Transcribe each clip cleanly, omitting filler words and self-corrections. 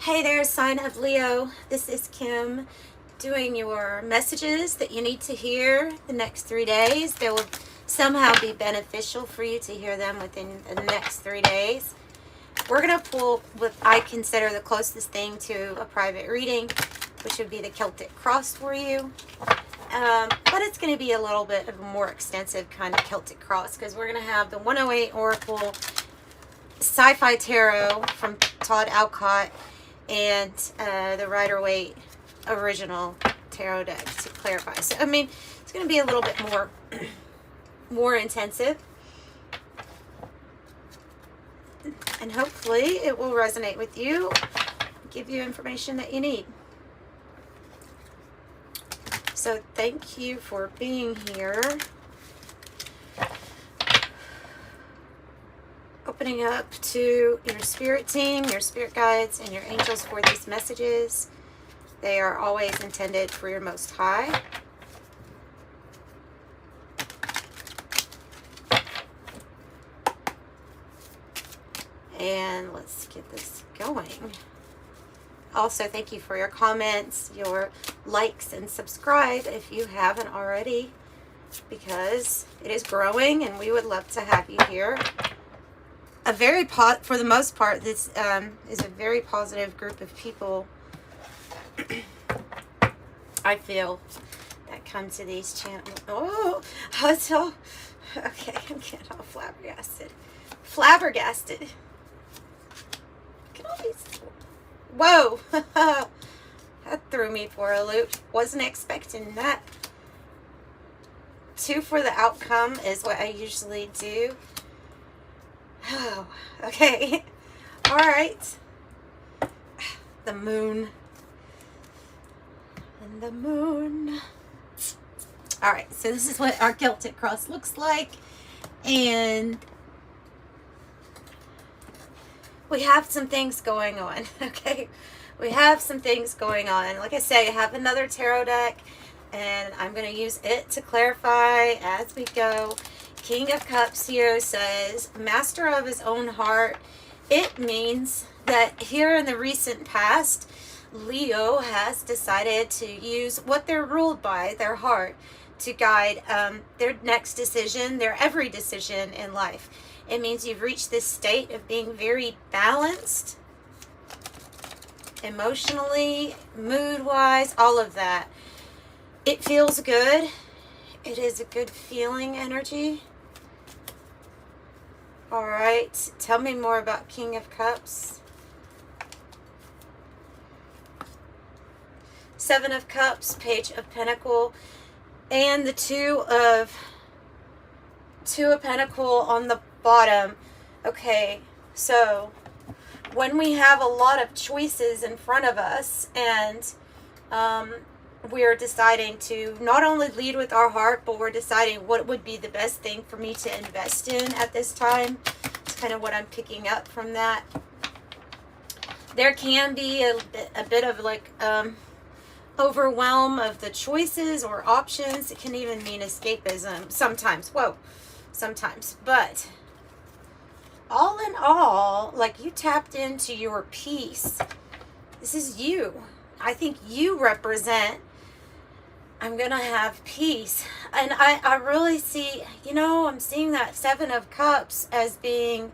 Hey there, sign of Leo. This is Kim doing your messages that you need to hear the next 3 days. They will somehow be beneficial for you to hear them within the next 3 days. We're going to pull what I consider the closest thing to a private reading, which would be the Celtic cross for you. But it's going to be a little bit of a more extensive kind of Celtic cross because we're going to have the 108 Oracle Sci-Fi Tarot from Todd Alcott and the Rider-Waite original tarot deck to clarify. So, I mean, it's going to be a little bit more intensive. And hopefully it will resonate with you, give you information that you need. So thank you for being here. Opening up to your spirit team, your spirit guides, and your angels for these messages. They are always intended for your Most High. And let's get this going. Also, thank you for your comments, your likes, and subscribe if you haven't already, because it is growing and we would love to have you here. For the most part, this is a very positive group of people, I feel, that come to these channels. Oh, so, okay, I'm getting all flabbergasted. Flabbergasted. Look at all these. Whoa. That threw me for a loop. Wasn't expecting that. 2 for the outcome is what I usually do. Oh, okay. All right. The moon. And the moon. All right, so this is what our Celtic cross looks like. And we have some things going on, okay? We have some things going on. Like I say, I have another tarot deck, and I'm going to use it to clarify as we go. King of Cups here says, master of his own heart. It means that here in the recent past, Leo has decided to use what they're ruled by, their heart, to guide their next decision, their every decision in life. It means you've reached this state of being very balanced, emotionally, mood-wise, all of that. It feels good. It is a good feeling energy. All right, tell me more about King of Cups. 7 of Cups, Page of Pentacle, and the Two of Pentacle on the bottom. Okay, so when we have a lot of choices in front of us and we're deciding to not only lead with our heart, but we're deciding what would be the best thing for me to invest in at this time. It's kind of what I'm picking up from that. There can be a bit of like overwhelm of the choices or options. It can even mean escapism sometimes. Whoa, sometimes. But all in all, like, you tapped into your peace. This is you. I think you represent, I'm going to have peace. And I really see, I'm seeing that 7 of Cups as being,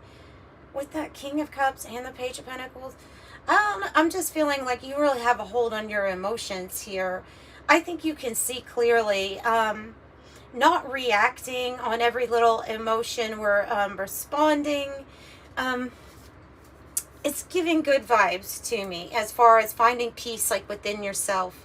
with that King of Cups and the Page of Pentacles, I'm just feeling like you really have a hold on your emotions here. I think you can see clearly, not reacting on every little emotion. We're responding. It's giving good vibes to me as far as finding peace, like within yourself,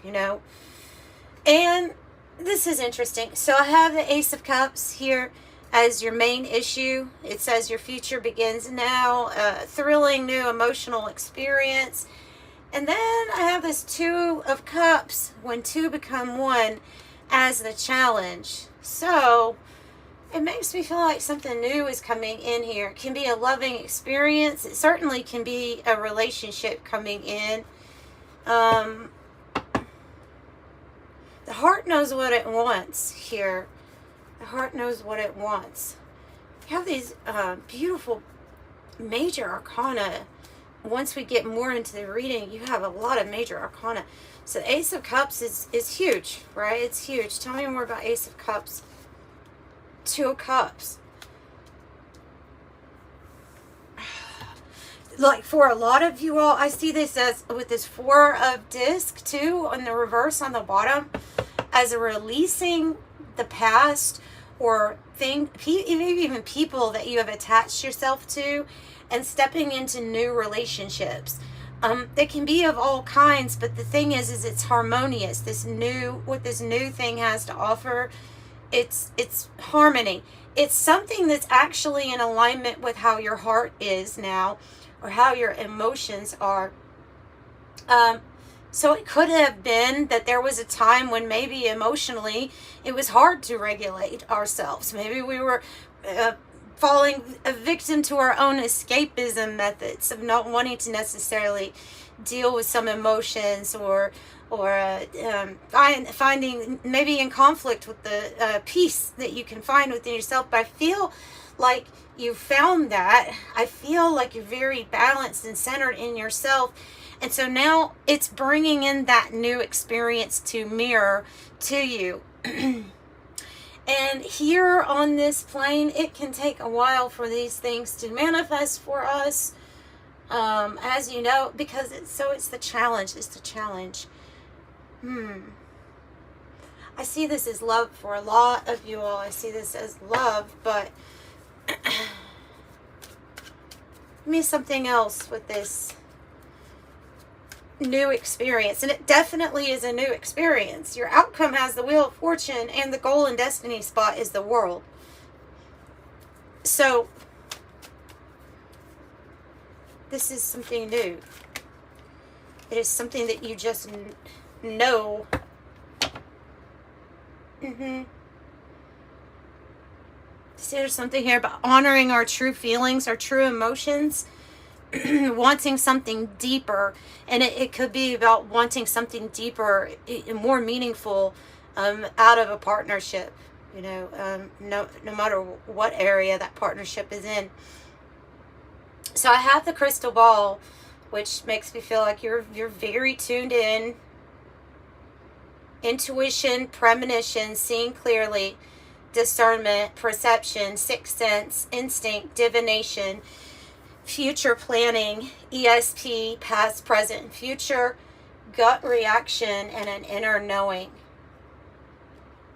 And this is interesting. So I have the Ace of Cups here as your main issue. It says your future begins now, a thrilling new emotional experience. And then I have this 2 of Cups, when 2 become 1, as the challenge. So it makes me feel like something new is coming in here. It can be a loving experience. It certainly can be a relationship coming in. The heart knows what it wants here. The heart knows what it wants. You have these beautiful major arcana once we get more into the reading, you have a lot of major arcana. So the Ace of Cups is huge, right? It's huge. Tell me more about Ace of Cups. Two of Cups. Like for a lot of you all, I see this as with this Four of Disc too on the reverse on the bottom, as a releasing the past or even people that you have attached yourself to, and stepping into new relationships. They can be of all kinds, but the thing is it's harmonious. What this new thing has to offer, it's harmony. It's something that's actually in alignment with how your heart is now, or how your emotions are. So it could have been that there was a time when maybe emotionally it was hard to regulate ourselves. Maybe we were falling a victim to our own escapism methods of not wanting to necessarily deal with some emotions, or finding maybe in conflict with the peace that you can find within yourself. But I feel like you found that. I feel like you're very balanced and centered in yourself. And so now it's bringing in that new experience to mirror to you. And here on this plane, it can take a while for these things to manifest for us, as you know, because it's the challenge. It's the challenge. I see this as love for a lot of you all. I see this as love, but give me something else with this new experience. And it definitely is a new experience. Your outcome has the Wheel of Fortune, and the goal and destiny spot is the World. So this is something new. It is something that you just know. See, there's something here about honoring our true feelings, our true emotions, wanting something deeper. And it could be about wanting something deeper, more meaningful, out of a partnership, no matter what area that partnership is in. So I have the crystal ball, which makes me feel like you're very tuned in. Intuition, premonition, seeing clearly, discernment, perception, sixth sense, instinct, divination, future planning, ESP, past, present, future, gut reaction, and an inner knowing.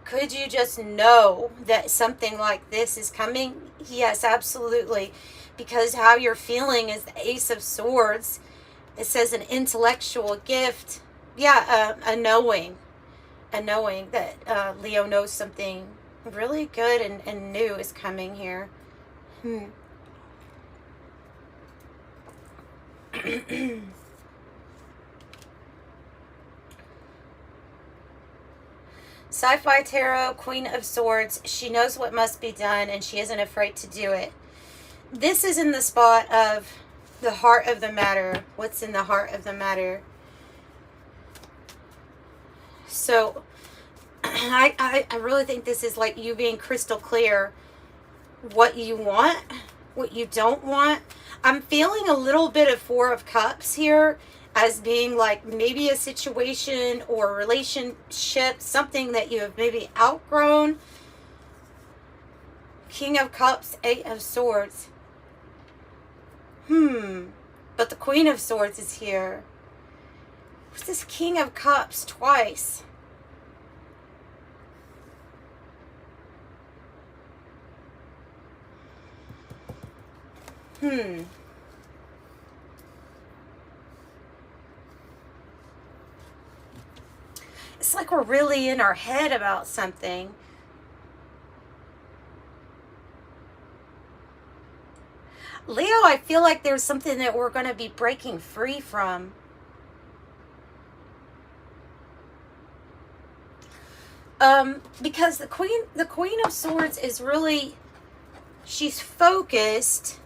Could you just know that something like this is coming? Yes, absolutely. Because how you're feeling is the Ace of Swords. It says an intellectual gift. Yeah, a knowing. A knowing that Leo knows something really good and new is coming here. Sci-Fi Tarot, Queen of Swords. She knows what must be done, and she isn't afraid to do it. This is in the spot of the heart of the matter. What's in the heart of the matter? So I really think this is like you being crystal clear what you want, what you don't want. I'm feeling a little bit of Four of Cups here as being like maybe a situation or a relationship, something that you have maybe outgrown. King of Cups, Eight of Swords. But the Queen of Swords is here. What's this King of Cups twice? It's like we're really in our head about something. Leo, I feel like there's something that we're going to be breaking free from. Because the Queen of Swords is really, she's focused,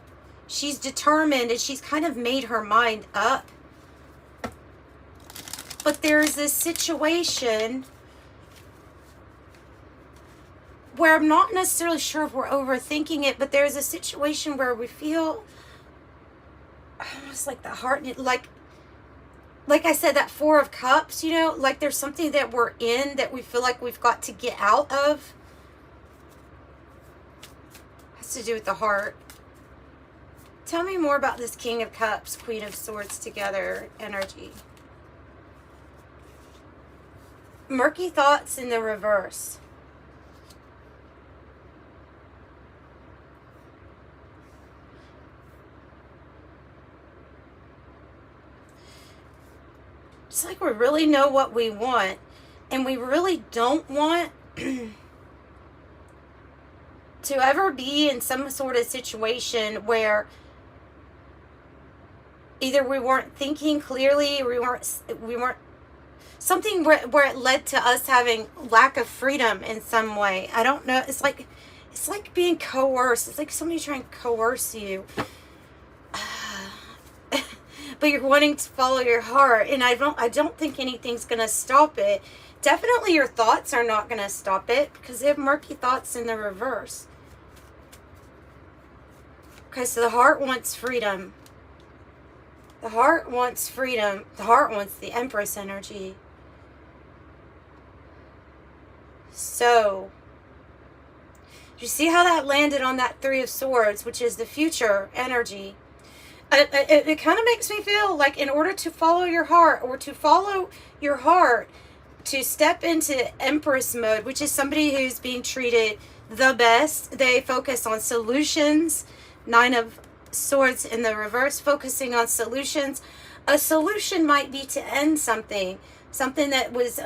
she's determined, and she's kind of made her mind up. But there's this situation where I'm not necessarily sure if we're overthinking it, but there's a situation where we feel almost like the heart, like I said, that Four of Cups, you know, like there's something that we're in that we feel like we've got to get out of. Has to do with the heart. Tell me more about this King of Cups, Queen of Swords together energy. Murky thoughts in the reverse. It's like we really know what we want, and we really don't want to ever be in some sort of situation where either we weren't thinking clearly, or we weren't something where it led to us having lack of freedom in some way. I don't know. It's like being coerced. It's like somebody trying to coerce you. But you're wanting to follow your heart, and I don't think anything's going to stop it. Definitely your thoughts are not going to stop it, because they have murky thoughts in the reverse. Okay, so the heart wants freedom. The heart wants freedom. The heart wants the Empress energy. So, you see how that landed on that Three of Swords, which is the future energy. It kind of makes me feel like in order to follow your heart, or to follow your heart, to step into Empress mode, which is somebody who's being treated the best. They focus on solutions. Nine of Swords in the reverse, focusing on solutions. A solution might be to end something that was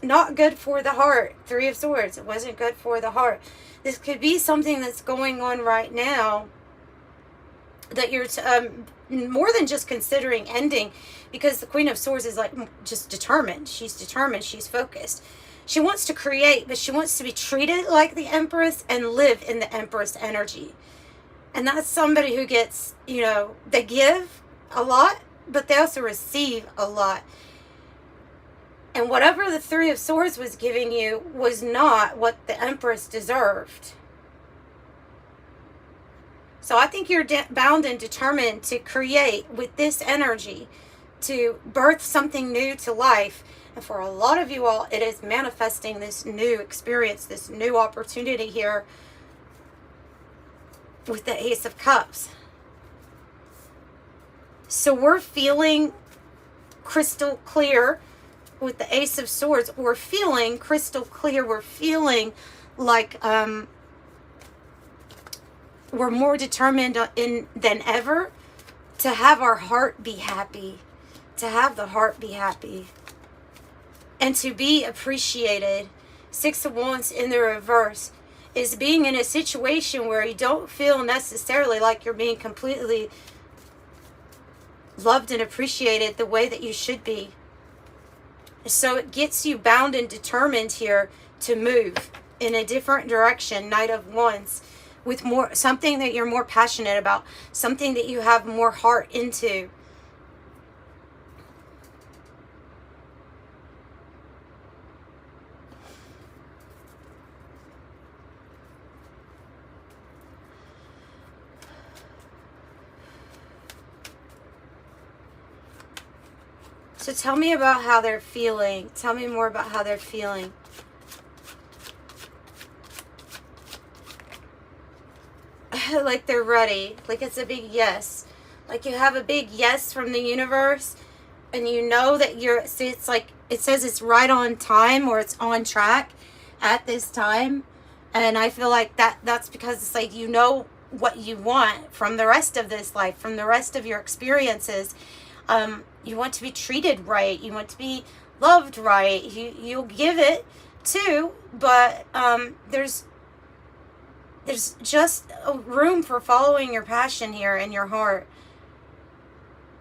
not good for the heart. Three of Swords, it wasn't good for the heart. This could be something that's going on right now that you're more than just considering ending, because the Queen of Swords is like just determined. She's determined. She's focused. She wants to create, but she wants to be treated like the Empress and live in the Empress energy. And that's somebody who gets, you know, they give a lot, but they also receive a lot. And whatever the Three of Swords was giving you was not what the Empress deserved. So I think you're bound and determined to create with this energy, to birth something new to life. And for a lot of you all, it is manifesting this new experience, this new opportunity here with the Ace of Cups. So we're feeling crystal clear with the Ace of Swords. We're feeling crystal clear. We're feeling like we're more determined than ever to have our heart be happy, to have the heart be happy, and to be appreciated. Six of Wands in the reverse is being in a situation where you don't feel necessarily like you're being completely loved and appreciated the way that you should be. So it gets you bound and determined here to move in a different direction. Knight of Wands, with more, something that you're more passionate about, something that you have more heart into. So tell me about how they're feeling. Tell me more about how they're feeling. Like they're ready. Like it's a big yes. Like you have a big yes from the universe, and you know that you're, see, it's like, it says it's right on time, or it's on track at this time. And I feel like that's because it's like, you know what you want from the rest of this life, from the rest of your experiences. You want to be treated right. You want to be loved right. You'll give it too, but there's just a room for following your passion here in your heart.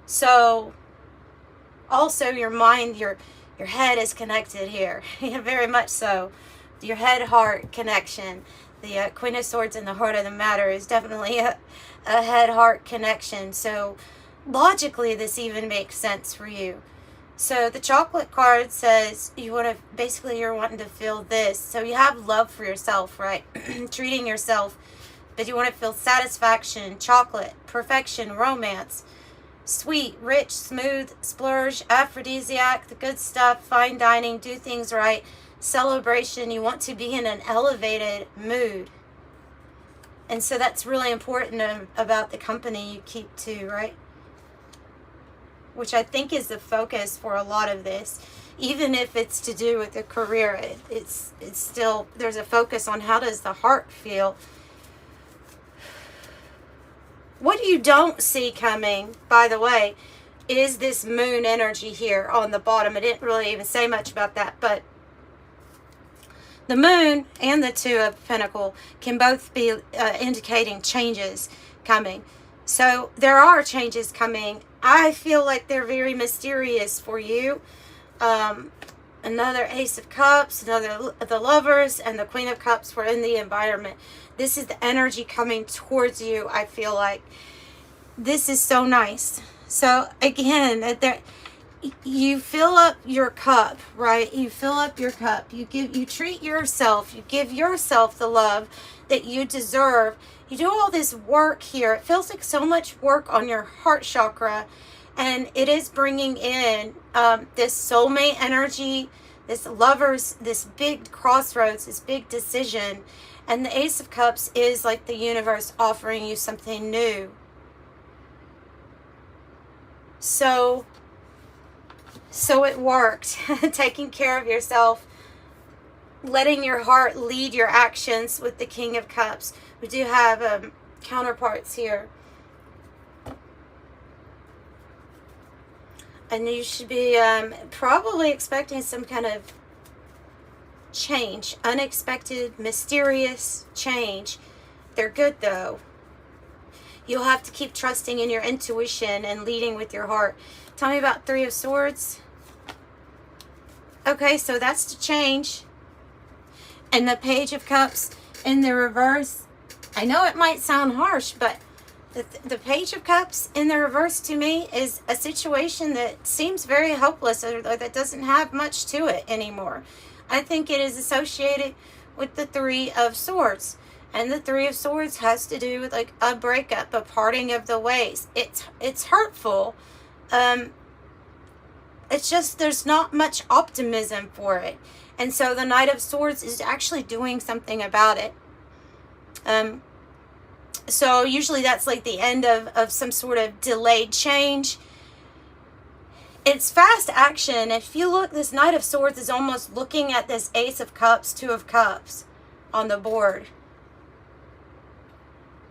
So also your mind, your head is connected here. Yeah, very much so. Your head-heart connection. The Queen of Swords in the heart of the matter is definitely a head-heart connection. So logically, this even makes sense for you. So the chocolate card says you want to, basically you're wanting to feel this. So you have love for yourself, right? Treating yourself But you want to feel satisfaction, chocolate, perfection, romance, sweet, rich, smooth, splurge, aphrodisiac, the good stuff, fine dining, do things right, celebration. You want to be in an elevated mood. And so that's really important about the company you keep too, right? Which I think is the focus for a lot of this. Even if it's to do with a career, it's still, there's a focus on how does the heart feel. What you don't see coming, by the way, is this moon energy here on the bottom. I didn't really even say much about that, but the moon and the Two of Pentacles can both be indicating changes coming. So there are changes coming. I feel like they're very mysterious for you. Another Ace of Cups, another the Lovers, and the Queen of Cups were in the environment. This is the energy coming towards you. I feel like this is so nice. So again, you fill up your cup, right? You fill up your cup. You treat yourself. You give yourself the love that you deserve. You do all this work here. It feels like so much work on your heart chakra, and it is bringing in this soulmate energy, this Lovers, this big crossroads, this big decision. And the Ace of Cups is like the universe offering you something new. So it worked. Taking care of yourself, letting your heart lead your actions with the King of Cups. We do have counterparts here. And you should be probably expecting some kind of change. Unexpected, mysterious change. They're good though. You'll have to keep trusting in your intuition and leading with your heart. Tell me about Three of Swords. Okay, so that's the change. And the Page of Cups in the reverse. I know it might sound harsh, but the Page of Cups in the reverse to me is a situation that seems very hopeless, or that doesn't have much to it anymore. I think it is associated with the Three of Swords. And the Three of Swords has to do with like a breakup, a parting of the ways. It's hurtful. It's just there's not much optimism for it. And so the Knight of Swords is actually doing something about it. So usually that's like the end of some sort of delayed change. It's fast action. If you look, this Knight of Swords is almost looking at this Ace of Cups, Two of Cups on the board.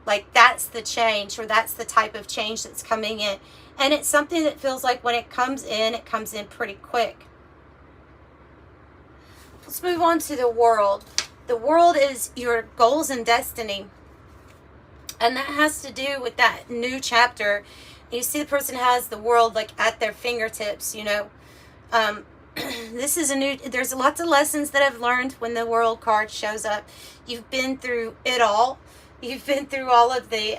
Like that's the change, or that's the type of change that's coming in. And it's something that feels like when it comes in pretty quick. Let's move on to the World. The World is your goals and destiny. And that has to do with that new chapter. You see the person has the World like at their fingertips, you know. This is a new, there's lots of lessons that I've learned when the World card shows up. You've been through it all. You've been through all of the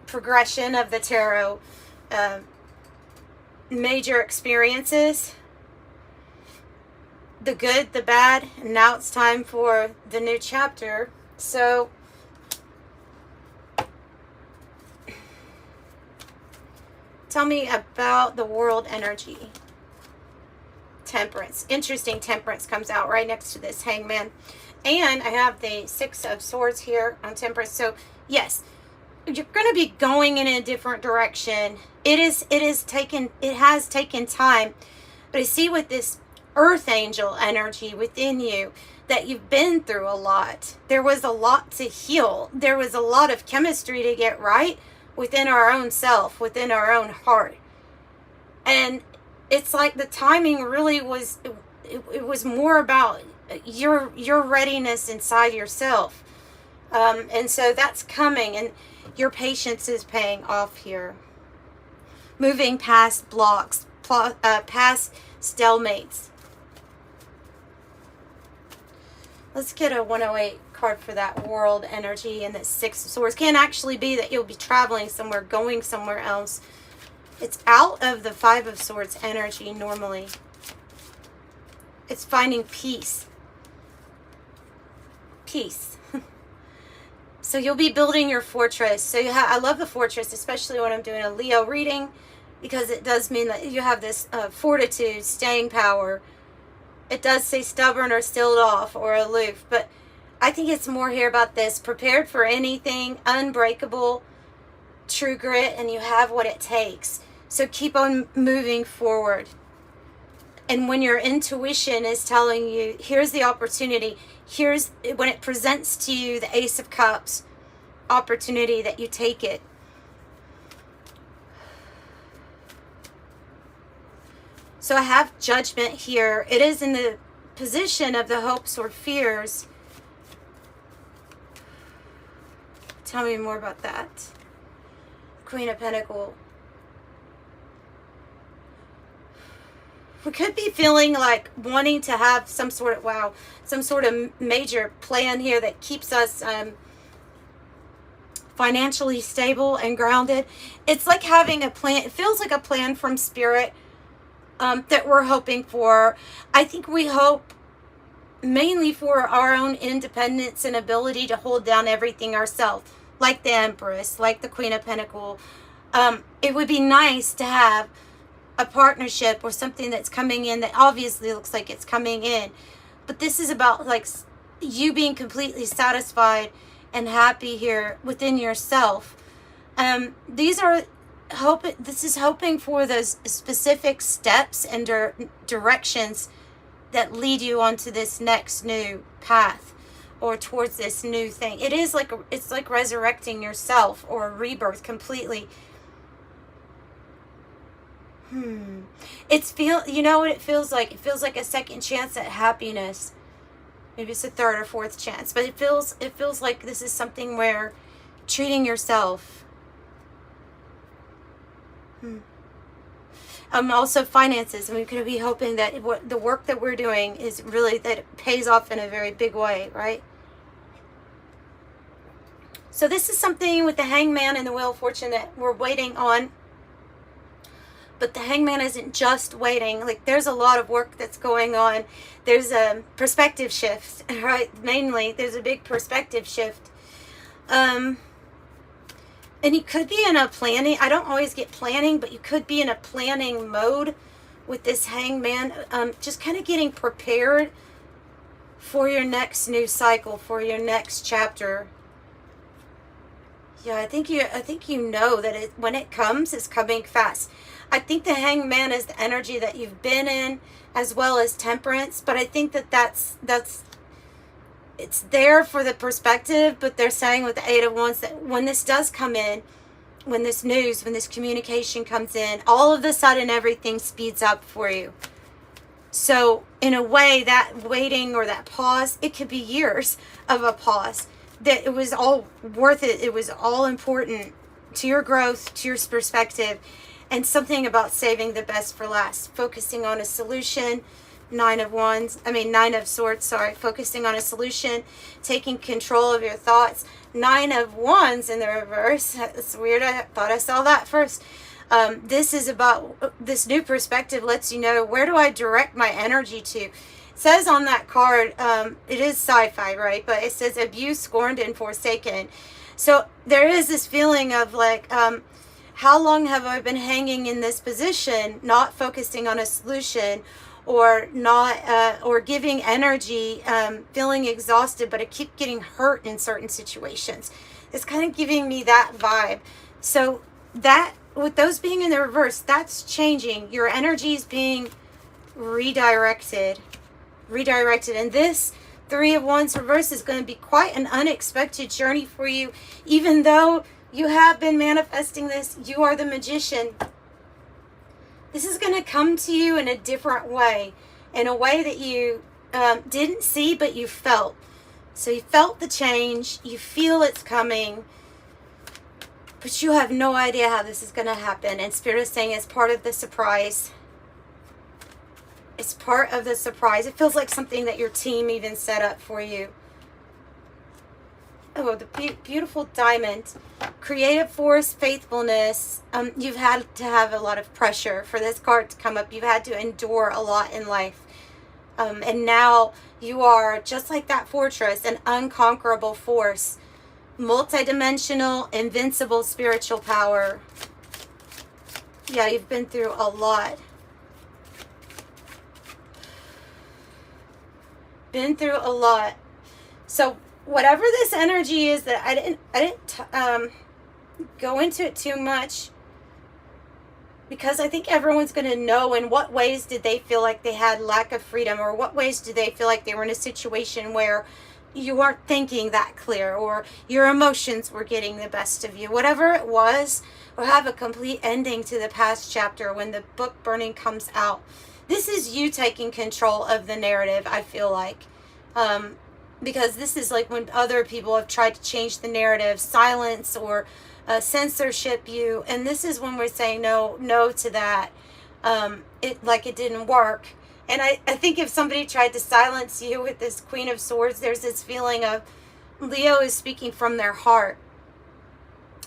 progression of the tarot, major experiences, the good, the bad, and now it's time for the new chapter. So tell me about the World energy. Temperance. Interesting, Temperance comes out right next to this Hangman. And I have the Six of Swords here on Temperance. So yes, you're going to be going in a different direction. It has taken time. But I see with this Earth Angel energy within you that you've been through a lot. There was a lot to heal. There was a lot of chemistry to get right within our own self, within our own heart. And it's like the timing really was, it was more about your readiness inside yourself. And so that's coming, and your patience is paying off here. Moving past blocks, past stalemates. Let's get a 108 card for that World energy, and that Six of Swords. Can actually be that you'll be traveling somewhere, going somewhere else. It's out of the Five of Swords energy normally. It's finding peace. Peace. So you'll be building your fortress. So I love the fortress, especially when I'm doing a Leo reading, because it does mean that you have this fortitude, staying power. It does say stubborn or stilled off or aloof, but I think it's more here about this: prepared for anything, unbreakable, true grit, and you have what it takes. So keep on moving forward. And when your intuition is telling you, here's the opportunity, here's when it presents to you the Ace of Cups opportunity, that you take it. So I have Judgment here. It is in the position of the hopes or fears. Tell me more about that. Queen of Pentacles. We could be feeling like wanting to have some sort of, some sort of major plan here that keeps us financially stable and grounded. It's like having a plan. It feels like a plan from Spirit that we're hoping for. I think we hope mainly for our own independence and ability to hold down everything ourselves, like the Empress, like the Queen of Pentacles. It would be nice to have a partnership or something that's coming in that obviously looks like it's coming in, but this is about like you being completely satisfied and happy here within yourself. This is hoping for those specific steps and directions that lead you onto this next new path or towards this new thing. It's like resurrecting yourself or a rebirth completely. You know what it feels like? It feels like a second chance at happiness. Maybe it's a third or fourth chance, but it feels like this is something where treating yourself. Also finances, and we could be hoping that the work that we're doing is really, that it pays off in a very big way, right? So this is something with the Hangman and the Wheel of Fortune that we're waiting on. But the Hangman isn't just waiting. Like, there's a lot of work that's going on. There's a perspective shift, right? Mainly, there's a big perspective shift. And you could be in a planning. I don't always get planning, but you could be in a planning mode with this Hangman. Just kind of getting prepared for your next new cycle, for your next chapter. Yeah, I think you know that when it comes, it's coming fast. I think the Hangman is the energy that you've been in, as well as Temperance. But I think that's it's there for the perspective. But they're saying with the Eight of Wands that when this does come in, when this communication comes in, all of a sudden everything speeds up for you. So in a way, that waiting or that pause, it could be years of a pause. That it was all worth it. It was all important to your growth, to your perspective. And something about saving the best for last, focusing on a solution. Nine of Swords, focusing on a solution, taking control of your thoughts. Nine of Wands in the reverse. It's weird, I thought I saw that first. This is about, this new perspective lets you know, where do I direct my energy to? It says on that card, it is sci-fi, right? But it says abused, scorned, and forsaken. So there is this feeling of like, how long have I been hanging in this position, not focusing on a solution, or or giving energy, feeling exhausted, but I keep getting hurt in certain situations. It's kind of giving me that vibe. So that, with those being in the reverse, that's changing. Your energy is being redirected. And this Three of Wands reverse is going to be quite an unexpected journey for you, even though you have been manifesting this. You are the Magician. This is going to come to you in a different way, in a way that you didn't see, but you felt. So you felt the change. You feel it's coming, but you have no idea how this is going to happen. And Spirit is saying it's part of the surprise. It's part of the surprise. It feels like something that your team even set up for you. Oh, the beautiful Diamond. Creative force, faithfulness. You've had to have a lot of pressure for this card to come up. You've had to endure a lot in life. And now you are, just like that fortress, an unconquerable force. multidimensional, invincible spiritual power. Yeah, you've been through a lot. Been through a lot. So whatever this energy is, that I didn't go into it too much, because I think everyone's going to know in what ways did they feel like they had lack of freedom, or what ways did they feel like they were in a situation where you weren't thinking that clear, or your emotions were getting the best of you. Whatever it was, will have a complete ending to the past chapter when the book burning comes out. This is you taking control of the narrative, I feel like. Because this is like when other people have tried to change the narrative, silence or censorship you. And this is when we're saying no to that. It didn't work. And I think if somebody tried to silence you with this Queen of Swords, there's this feeling of Leo is speaking from their heart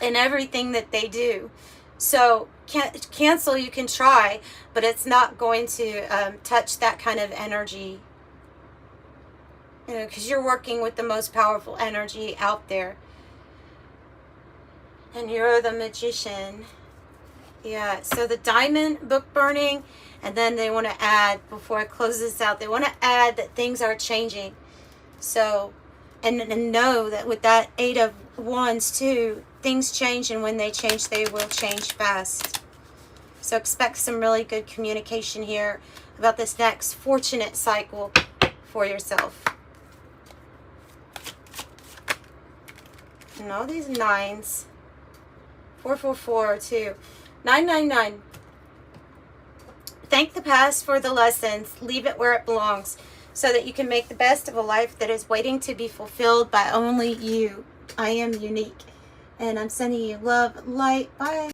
in everything that they do. So cancel, you can try, but it's not going to touch that kind of energy. You know, because you're working with the most powerful energy out there. And you're the Magician. Yeah, so the Diamond book burning, and then they want to add, before I close this out, they want to add that things are changing. So, and know that with that 8 of Wands too, things change, and when they change, they will change fast. So expect some really good communication here about this next fortunate cycle for yourself. And all these 9s. 444 too. 999. Thank the past for the lessons. Leave it where it belongs, so that you can make the best of a life that is waiting to be fulfilled by only you. I am unique. And I'm sending you love, light. Bye.